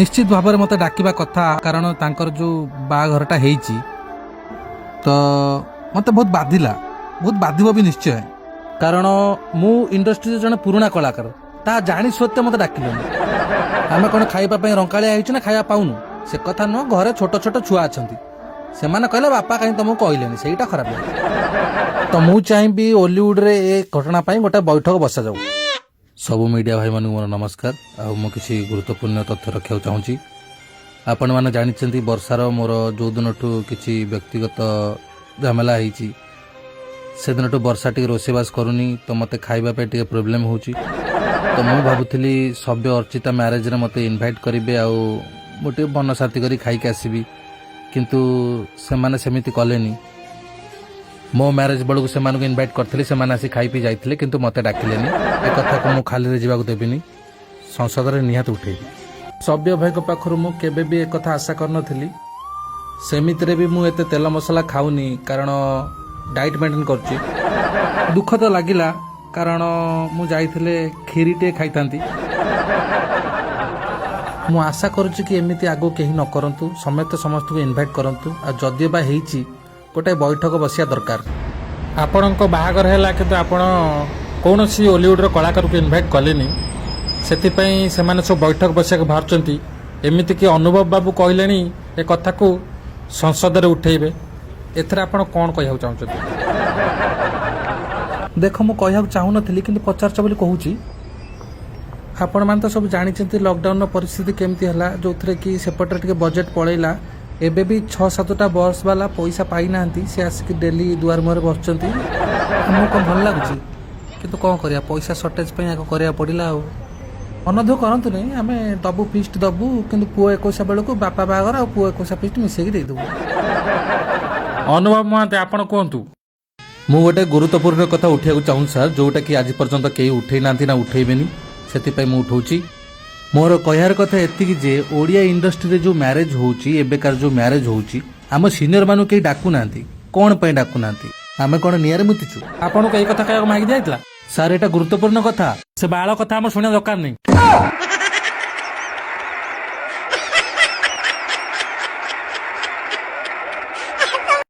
निश्चित भाव में मत डाकिबा कथा कारण तांकर जो बाघरटा हेची तो मत बहुत बाधिब भी निश्चय कारण मु इंडस्ट्री जन पुराना कलाकार ता जानी सत्य मत डाकिलनि आम कौन खाइबा रंकालिया होइछि ना खाइबा पाउनु से कथा नुह घरे छोट छोट छुआ अछंती सेमाने कहले बापा कहीं तुमको कहलेनि सेटा खराब लगे तो मु चाहिबी ओलीवुड रे ए घटना पई गोटे बैठक बसा जाऊ सबु मीडिया भाई मानू मोर नमस्कार आ मु किसी गुरुत्वपूर्ण तथ्य रखा चाहूँगी आपण मैंने जानी वर्षार मोर जो दिन किसी व्यक्तिगत झमेला होती से दिन वर्षा टी रोषेबास करूनी तो मत खाइबा टे प्रोब्लेम हो तो मु भावुली सभ्य अर्चिता मैरेज रे मते इनवाइट करेंगे आउ गोटे बन साथी करी खाइक आसबि किंतु से माने सेमिति कलेनी मो मैरेज बेलू से इनवाइट करथिले से आसी खाई पी जाइथिले किंतु मते डाकिलेनी ए कथा को मु खाली रे जीवाक देबिनी संसद रे निहात उठेबी सभ्य भाई को पाखरु मु केबे भी एक कथा आशा करनथिली सेमिति रे भी मु एते तेल मसला खाउनी कारण डाइट मेंटेन करची दुख तो लागिला कारण मु जाइथिले खीरी टे खाइतांती मु आशा करूची कि एमिति आगो केही न करंतु समेत समस्त को इनवाइट करंतु आ जदि बा हेइची गोटे बैठक बसिया दरकार आपणको बाहागर है कि आपण कौन सी ओलीवुड कलाकार को इनवाइट कलेनी से सब बैठक बसिया बाहर एमती कि अनुभव बाबू कहले ए कथा को संसद रे उठेबे एथर आपण कौन कह चाहते देख मु कह चाहू नी कि पचारच बोली कहूँ आपण मैंने तो सब जानी लॉकडाउन परिस्थिति केमती है जो थे कि सेपटे टे बजेट पलैला एबे भी 6-7टा बस वाला पैसा पाई ना सी आसिक डेली दुआर मुहर बस आमको कौन भल लगुच कि कौन करिया पैसा सर्टेज करा पड़ा अनदुख करतु नहीं आम दबु फिस्ट दबु कि पुओ 21 बेलू बापा बागर आ पुओ 21 फिस्ट मिसेक देदेबु अनुभव महांती आपण कहतु मु गोटे गुरुत्वपूर्ण कथा उठा चाहूँ सर जोटा कि आज पर्यंत कहीं उठे ना ना उठेबेनी से उठाऊँ मोर कहर कथा एतिकी जे ओडिया इंडस्ट्री रे जो मैरिज होउची एबेकार जो मैरिज होउची आम सीनियर मानु के डाकू नांती कोन पे डाकू नांती आमे कोन नियर मुतिचु आपन को ए कथा कहया मागी जाइतला सर एटा गुरुत्वपूर्ण कथा से बाळ कथा हम सुनिया दरकार नहीं।